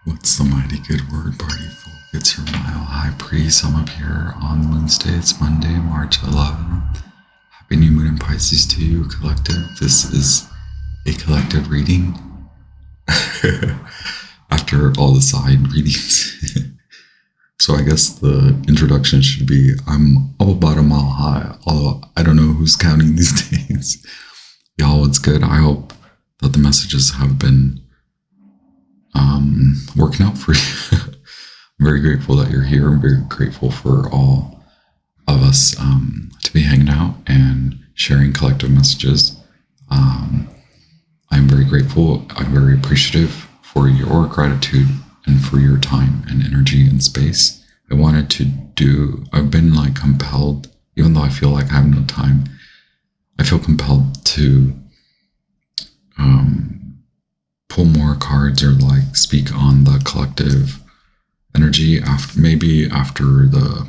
What's the mighty good word, party folk? It's your mile high priest. I'm up here on the moon's day. It's Monday, March 11th. Happy new moon in Pisces to you, collective. This is a collective reading after all the side readings. So I guess the introduction should be, I'm up about a mile high, although I don't know who's counting these days. Y'all, it's good. I hope that the messages have been working out for you. I'm very grateful that you're here. I'm very grateful for all of us to be hanging out and sharing collective messages. I'm very grateful. I'm very appreciative for your gratitude and for your time and energy and space. I've been like compelled, even though I feel like I have no time, I feel compelled to pull more cards or like speak on the collective energy after the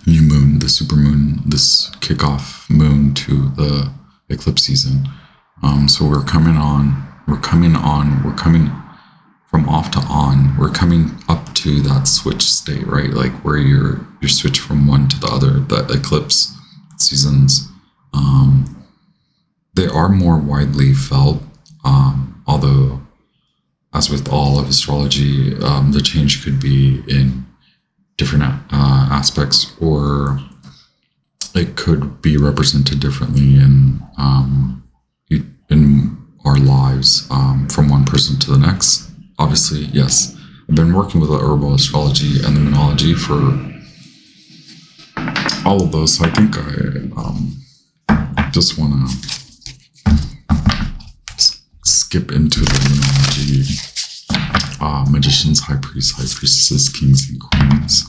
new moon, the super moon, this kickoff moon to the eclipse season. So we're coming from off to on. We're coming up to that switch state, right? Like where you're switch from one to the other. The eclipse seasons, they are more widely felt, although as with all of astrology, the change could be in different aspects, or it could be represented differently in our lives, from one person to the next. Obviously, yes, I've been working with the Herbal Astrology and the Moonology for all of those, so I think I just want to skip into the Moonology, magicians, high priests, high priestesses, kings and queens.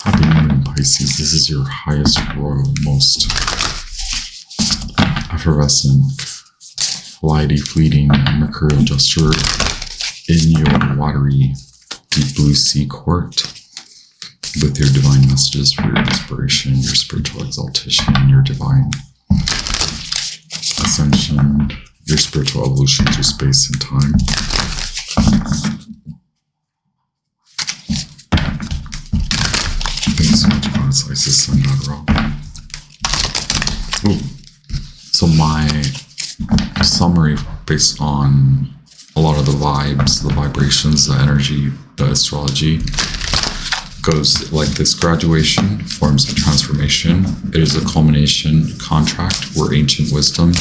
Happy New Moon in Pisces. This is your highest, royal, most effervescent, flighty, fleeting, mercurial gesture in your watery, deep blue sea court with your divine messages for your inspiration, your spiritual exaltation, your divine ascension, your spiritual evolution through space and time. Thanks so much, Goddess Isis, Sun God Ra. So my summary, based on a lot of the vibes, the vibrations, the energy, the astrology, goes like this: graduation forms a transformation. It is a culmination contract where ancient wisdom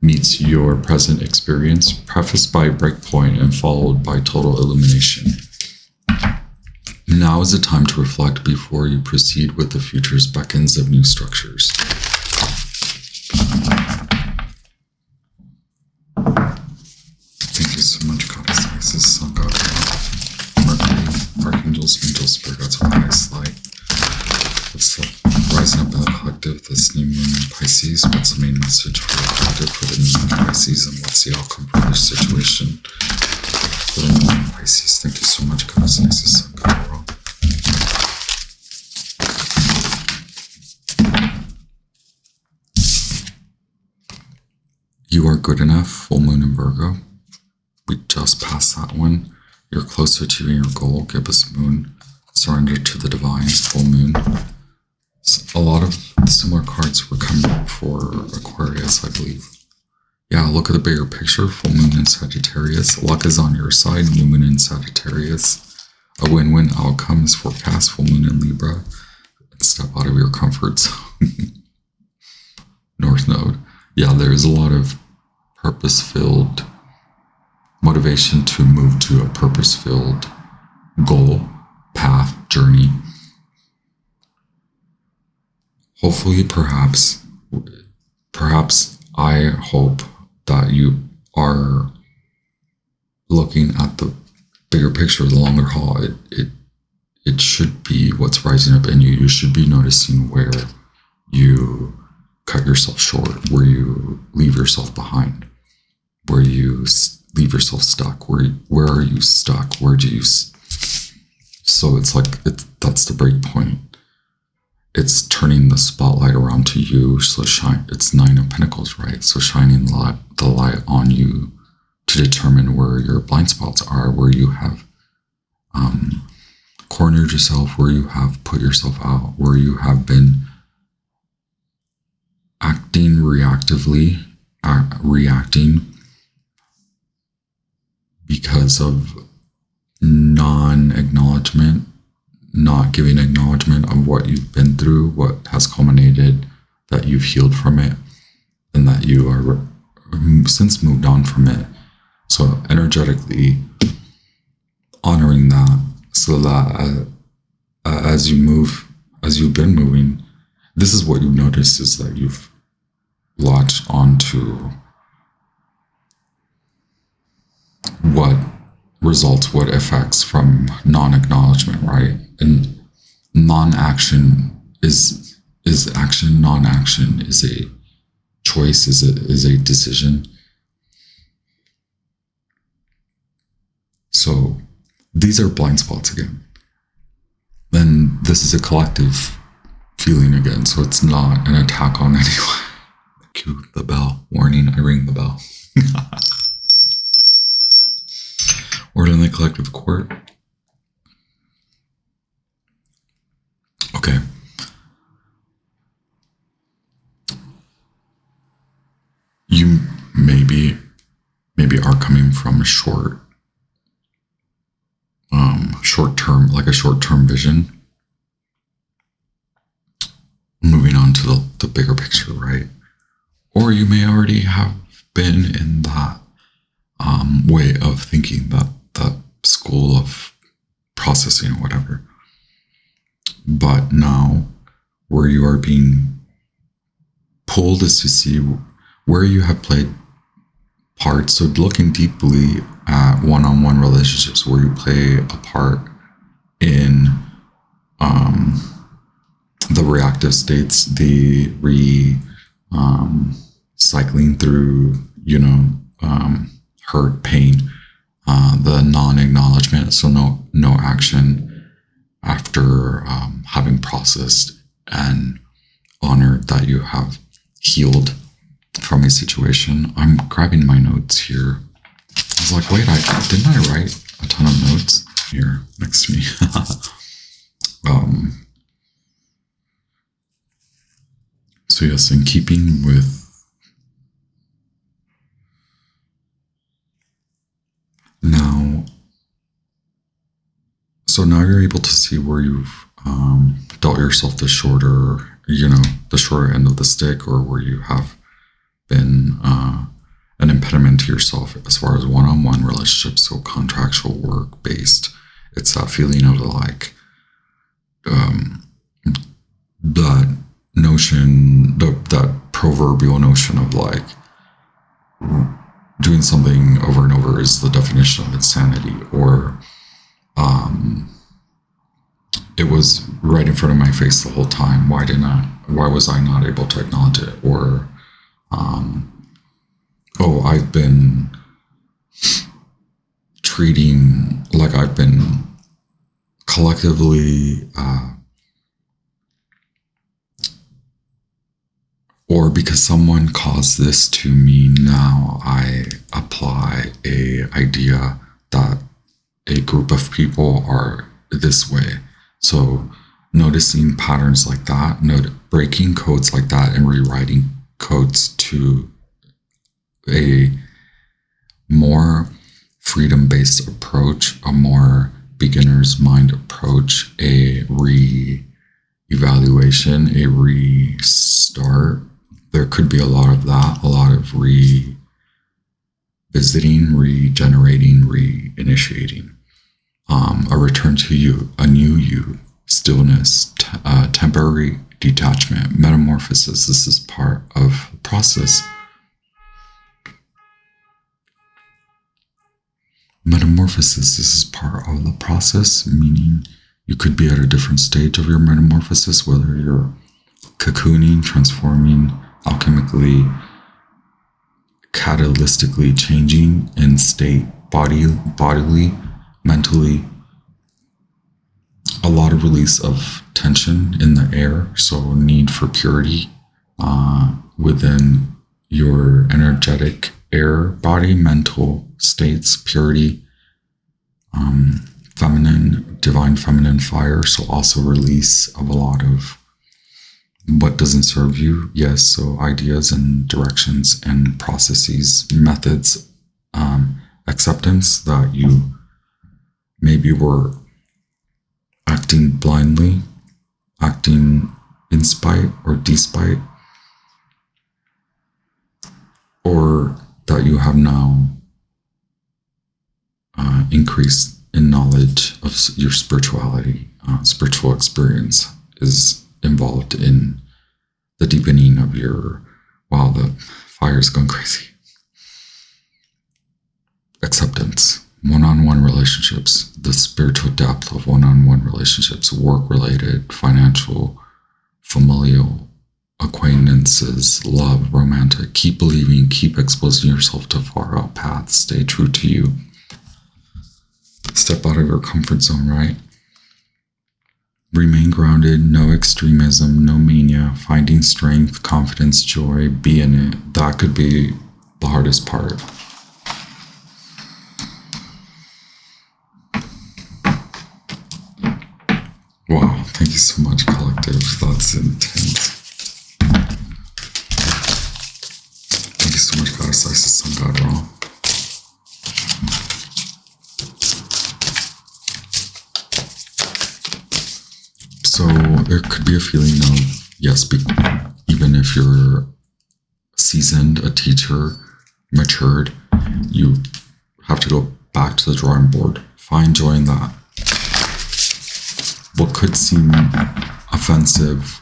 meets your present experience, prefaced by a breakpoint and followed by total illumination. Now is the time to reflect before you proceed with the future's beckons of new structures. Thank you so much, Goddess Isis, Sun God, Mercury, Archangels, Angels, Spirit Guides, and highest light. What's rising up in the collective this new moon in Pisces? What's the main message for the collective for the new moon in Pisces? And what's the outcome for this situation for the new moon in Pisces? Thank you so much, Goddess Isis, Sun God. You are good enough, full moon in Virgo. We just passed that one. You're closer to your goal, gibbous moon. Surrender to the divine, full moon. So a lot of similar cards were coming up for Aquarius, I believe. Yeah, look at the bigger picture, full moon in Sagittarius. Luck is on your side, new moon in Sagittarius. A win-win outcome is forecast, full moon in Libra. Step out of your comfort zone. North Node. Yeah, there's a lot of purpose-filled motivation to move to a purpose-filled goal, path, journey. Hopefully, perhaps I hope that you are looking at the bigger picture, the longer haul. It should be what's rising up in you. You should be noticing where you cut yourself short, where you leave yourself behind, where you leave yourself stuck. Where are you stuck? Where do you? So it's like that's the break point. it's turning the spotlight around to you. So it's 9 of Pentacles, right? So shining the light on you to determine where your blind spots are, where you have cornered yourself, where you have put yourself out, where you have been acting reactively, reacting because of non-acknowledgement, not giving acknowledgement of what you've been through, what has culminated, that you've healed from it, and that you are since moved on from it. So energetically honoring that, so that as you've been moving, this is what you've noticed, is that you've latched onto what results, what effects from non-acknowledgement, right? And non-action is action, non-action is a choice, is a decision. So these are blind spots again. And this is a collective feeling again, so it's not an attack on anyone. Cue the bell. Warning, I ring the bell. Word in the collective court. Okay. You maybe are coming from a short-term vision. Moving on to the bigger picture, right? Or you may already have been in that way of thinking, that school of processing or whatever. But now where you are being pulled is to see where you have played parts. So looking deeply at one-on-one relationships where you play a part in the reactive states, the cycling through, hurt, pain, the non-acknowledgement, so no action after having processed and honored that you have healed from a situation. I'm grabbing my notes here. I was like, wait, didn't I write a ton of notes here next to me? So yes, in keeping with now you're able to see where you've dealt yourself the shorter end of the stick, or where you have been an impediment to yourself as far as one-on-one relationships, so contractual work based. It's that feeling of that notion, that proverbial notion of doing something over and over is the definition of insanity, or it was right in front of my face the whole time. Why was I not able to acknowledge it? Or I've been treating like I've been collectively or because someone caused this to me, now I apply a idea that a group of people are this way. So noticing patterns like that, breaking codes like that, and rewriting codes to a more freedom-based approach, a more beginner's mind approach, a re-evaluation, a restart. There could be a lot of that, a lot of revisiting, regenerating, reinitiating. A return to you, a new you, stillness, temporary detachment, metamorphosis. This is part of the process. Metamorphosis, this is part of the process, meaning you could be at a different stage of your metamorphosis, whether you're cocooning, transforming, alchemically, catalytically changing in state, bodily, mentally, a lot of release of tension in the air, so need for purity within your energetic air body, mental states, purity, feminine, divine feminine fire. So also release of a lot of what doesn't serve you. Yes, so ideas and directions and processes, methods, acceptance that you maybe were acting blindly, acting in spite or despite, or that you have now increased in knowledge of your spirituality. Spiritual experience is involved in the deepening of your, wow, the fire's going crazy. Acceptance, one-on-one relationships, the spiritual depth of one-on-one relationships, work-related, financial, familial, acquaintances, love, romantic. Keep believing, keep exposing yourself to far out paths. Stay true to you. Step out of your comfort zone, right? Remain grounded, no extremism, no mania, finding strength, confidence, joy, be in it. That could be the hardest part. Wow, thank you so much, collective. That's intense. Thank you so much, Goddess Isis, Sun God Ra. So there could be a feeling of, yes, even if you're seasoned, a teacher, matured, you have to go back to the drawing board. Find joy in that. What could seem offensive,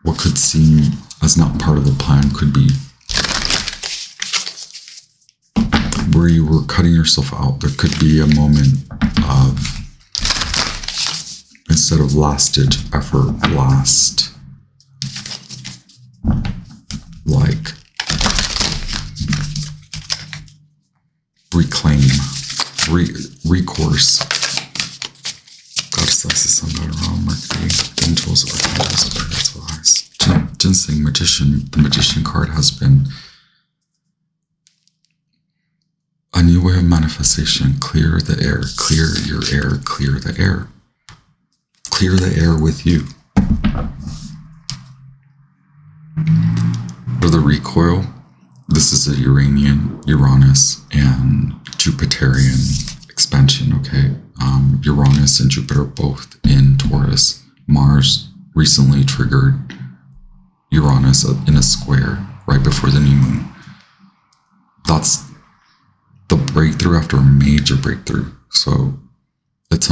what could seem as not part of the plan could be where you were cutting yourself out. There could be a moment of, instead of last-ditch effort, reclaim, recourse. Goddess Isis, Sun God Ra, Mercury, angels, archangels, spirits, lies. Ginseng, magician. The magician card has been a new way of manifestation. Clear the air, clear your air, clear the air. Clear the air with you. For the recoil, this is a Uranus, and Jupiterian expansion, okay? Uranus and Jupiter both in Taurus. Mars recently triggered Uranus in a square right before the new moon. That's the breakthrough after a major breakthrough. So it's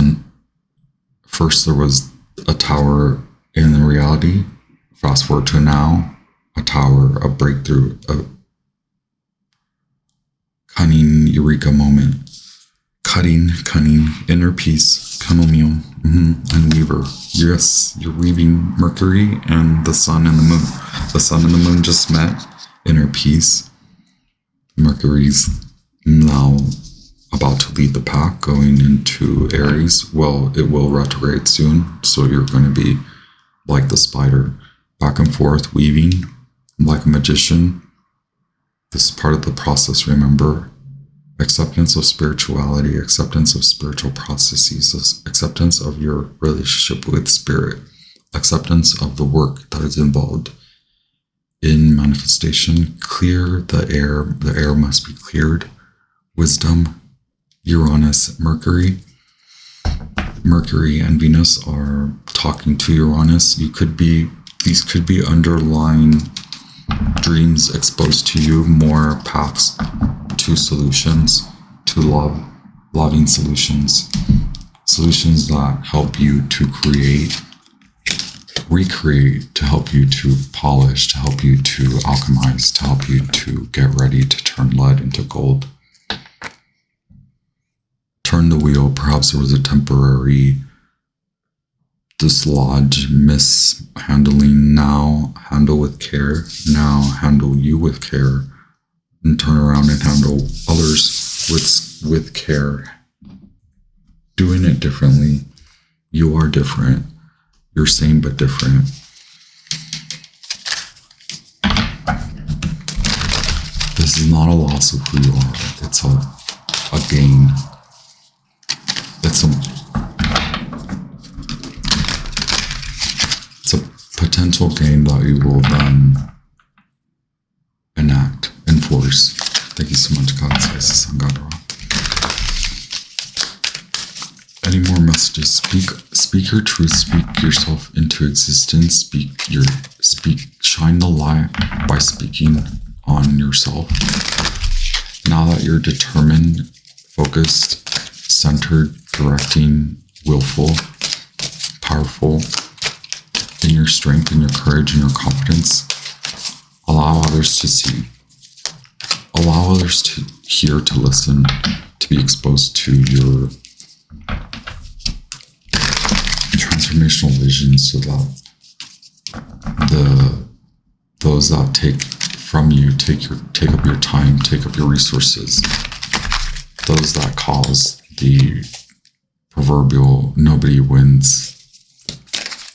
first there was a tower in the reality. Fast forward to now, a tower, a breakthrough, a cunning eureka moment. Cunning, inner peace, chamomile, and weaver. Yes, you're weaving Mercury and the sun and the moon. The sun and the moon just met. Inner peace. Mercury's now about to lead the pack, going into Aries. Well, it will retrograde soon, so you're going to be like the spider, back and forth, weaving like a magician. This is part of the process, remember? Acceptance of spirituality, acceptance of spiritual processes, acceptance of your relationship with spirit, acceptance of the work that is involved in manifestation. Clear the air must be cleared. Wisdom, Uranus, Mercury and Venus are talking to Uranus. These could be underlying dreams exposed to you, more paths to solutions, to loving solutions that help you to recreate, to help you to polish, to help you to alchemize, to help you to get ready to turn lead into gold. Turn the wheel. Perhaps there was a temporary dislodge, mishandling. Now handle with care. Now handle you with care, and turn around and handle others with care. Doing it differently. You are different. You're same but different. This is not a loss of who you are. It's a gain. It's a potential gain that you will then enforce. Thank you so much, God. Any more messages? Speak your truth. Speak yourself into existence. Shine the light by speaking on yourself. Now that you're determined, focused, centered, directing, willful, powerful, in your strength, in your courage, in your confidence, allow others to see. Allow others to hear, to listen, to be exposed to your transformational vision, so that those that take from you take up your time, take up your resources. Those that cause the proverbial nobody wins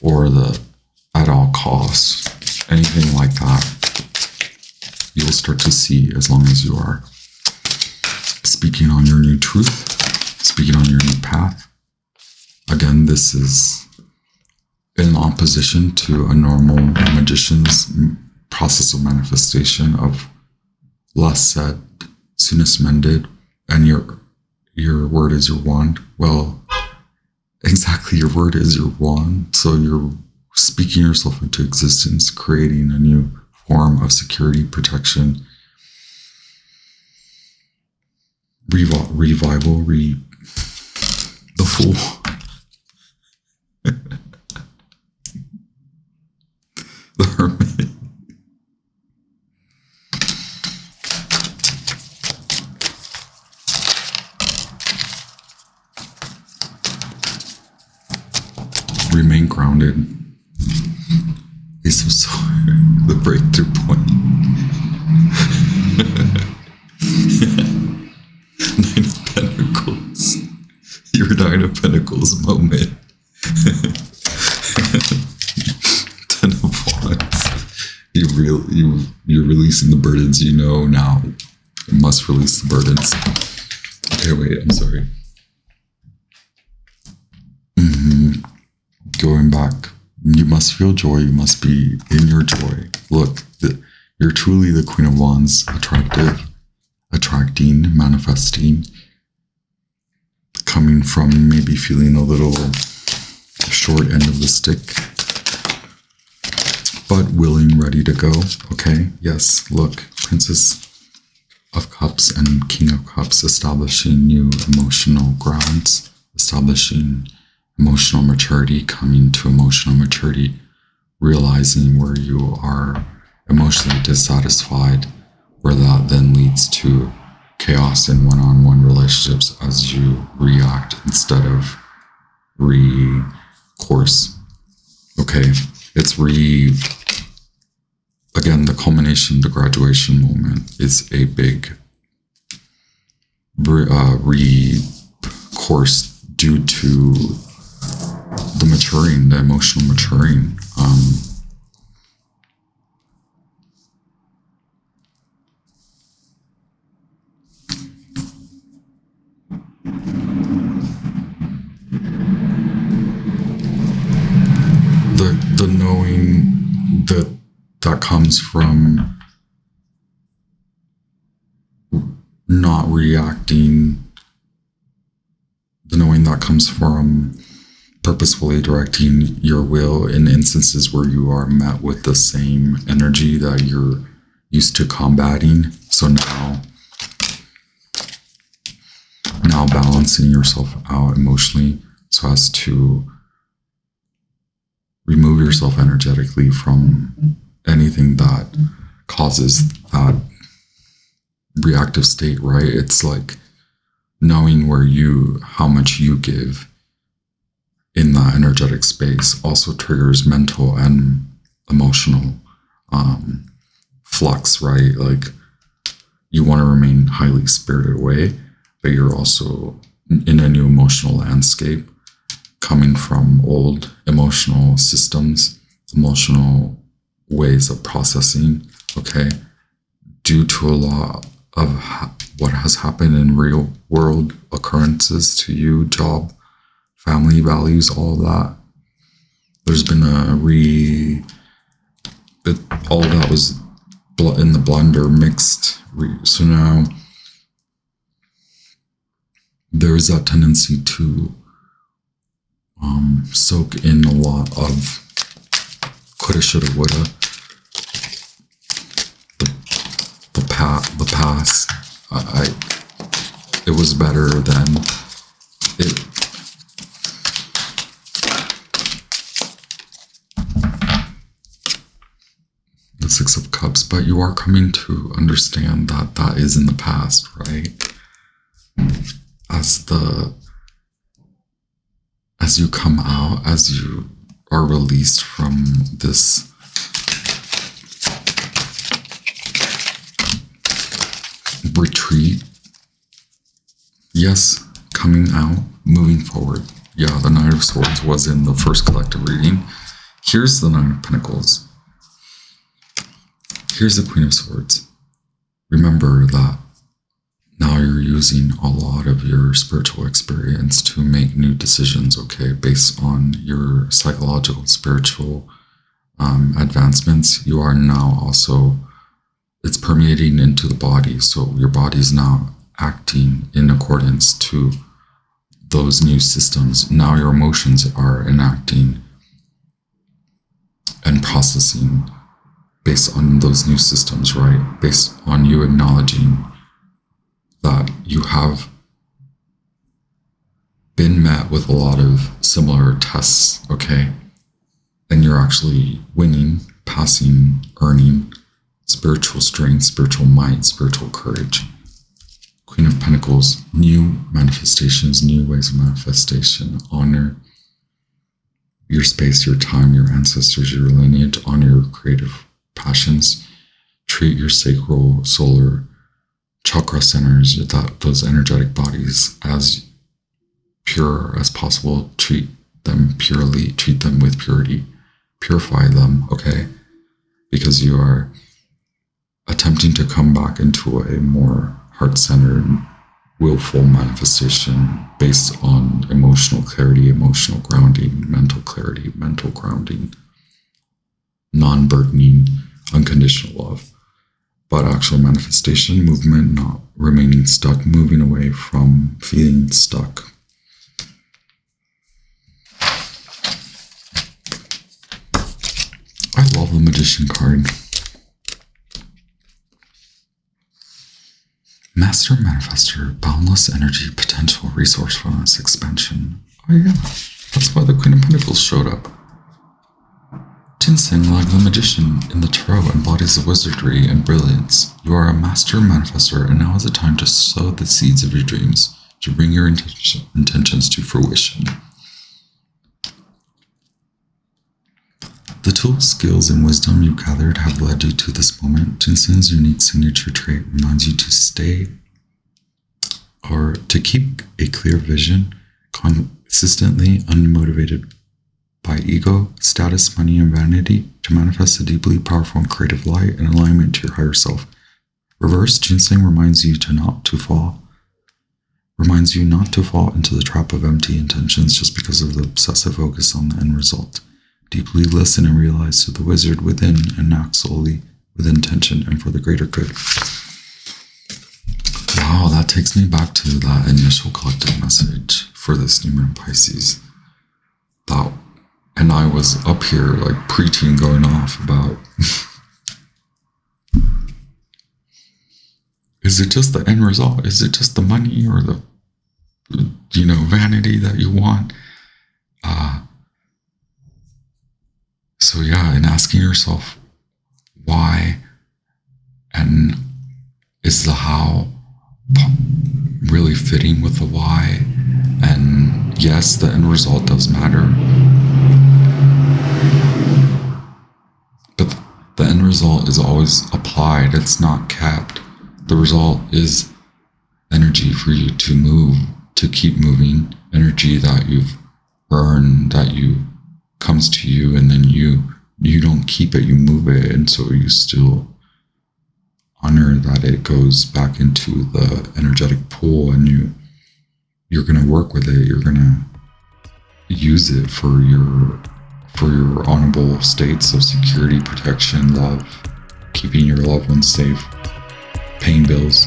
or the at all costs, anything like that, you will start to see as long as you are speaking on your new truth, speaking on your new path. Again, this is in opposition to a normal magician's process of manifestation of less said, soonest mended, and your word is your wand. Well, exactly, your word is your wand. So you're speaking yourself into existence, creating a new form of security, protection, revival, the Fool. The Hermit. Remain grounded. Ace of Swords, the breakthrough point. Nine of Pentacles. Your Nine of Pentacles moment. Ten of Wands. You're releasing the burdens you know now. You must release the burdens. Okay, wait, I'm sorry. Going back, you must feel joy. You must be in your joy. Look, you're truly the Queen of Wands, attractive, attracting, manifesting, coming from maybe feeling a little short end of the stick, but willing, ready to go. Okay, yes, look, Princess of Cups and King of Cups, establishing new emotional grounds, establishing emotional maturity, coming to emotional maturity, realizing where you are emotionally dissatisfied, where that then leads to chaos in one-on-one relationships as you react instead of recourse. Okay, it's again, the culmination, the graduation moment is a big recourse due to the maturing, the emotional maturing. The knowing that comes from not reacting, the knowing that comes from purposefully directing your will in instances where you are met with the same energy that you're used to combating. So now balancing yourself out emotionally so as to remove yourself energetically from anything that causes that reactive state, right? It's like knowing how much you give in that energetic space also triggers mental and emotional flux, right? Like you want to remain highly spirited away, but you're also in a new emotional landscape coming from old emotional systems, emotional ways of processing, okay, due to a lot of what has happened in real world occurrences to you, job, family values, all that. There's been all that was in the blender mixed. So now there is that tendency to soak in a lot of coulda, shoulda, woulda. The past, it was better than it. The Six of Cups, but you are coming to understand that that is in the past, right? As you come out, as you are released from this retreat, yes, coming out, moving forward. Yeah, the Knight of Swords was in the first collective reading. Here's the Nine of Pentacles. Here's the Queen of Swords. Remember that now you're using a lot of your spiritual experience to make new decisions, okay, based on your psychological, spiritual advancements. You are now also, it's permeating into the body. So your body is now acting in accordance to those new systems. Now your emotions are enacting and processing based on those new systems, right? Based on you acknowledging that you have been met with a lot of similar tests, okay? And you're actually winning, passing, earning spiritual strength, spiritual might, spiritual courage. Queen of Pentacles, new manifestations, new ways of manifestation. Honor your space, your time, your ancestors, your lineage. Honor your creative passions. Treat your sacral, solar, chakra centers, those energetic bodies, as pure as possible. Treat them purely, treat them with purity. Purify them, okay? Because you are attempting to come back into a more heart-centered, willful manifestation based on emotional clarity, emotional grounding, mental clarity, mental grounding, non-burdening, unconditional love. But actual manifestation, movement, not remaining stuck, moving away from feeling stuck. I love the Magician card. Master Manifester, boundless energy, potential, resourcefulness, expansion. Oh yeah, that's why the Queen of Pentacles showed up. Ginseng, like the Magician in the Tarot, embodies the wizardry and brilliance. You are a master manifester, and now is the time to sow the seeds of your dreams, to bring your intentions to fruition. The tools, skills, and wisdom you gathered have led you to this moment. Ginseng's unique signature trait reminds you to stay or to keep a clear vision, consistently unmotivated by ego, status, money, and vanity, to manifest a deeply powerful and creative light in alignment to your higher self. Reverse Ginseng reminds you not to fall into the trap of empty intentions just because of the obsessive focus on the end result. Deeply listen and realize to the wizard within and act solely with intention and for the greater good. Wow, that takes me back to that initial collective message for this new moon in Pisces. And I was up here like preaching, going off about is it just the end result? Is it just the money or the vanity that you want? So yeah, and asking yourself why, and is the how really fitting with the why? And yes, the end result does matter, but the end result is always applied. It's not kept. The result is energy for you to move, to keep moving, energy that you've earn, that you comes to you, and then you don't keep it, you move it, and so you still honor that it goes back into the energetic pool, and you're going to work with it, you're going to use it for your honorable states of security, protection, love, keeping your loved ones safe, paying bills.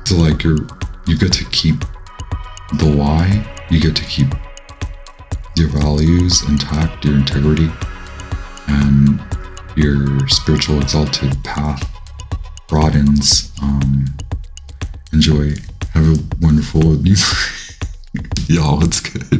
So like you get to keep the why, you get to keep your values intact, your integrity, and your spiritual exalted path broadens. Enjoy. Have a wonderful evening. Y'all, it's good.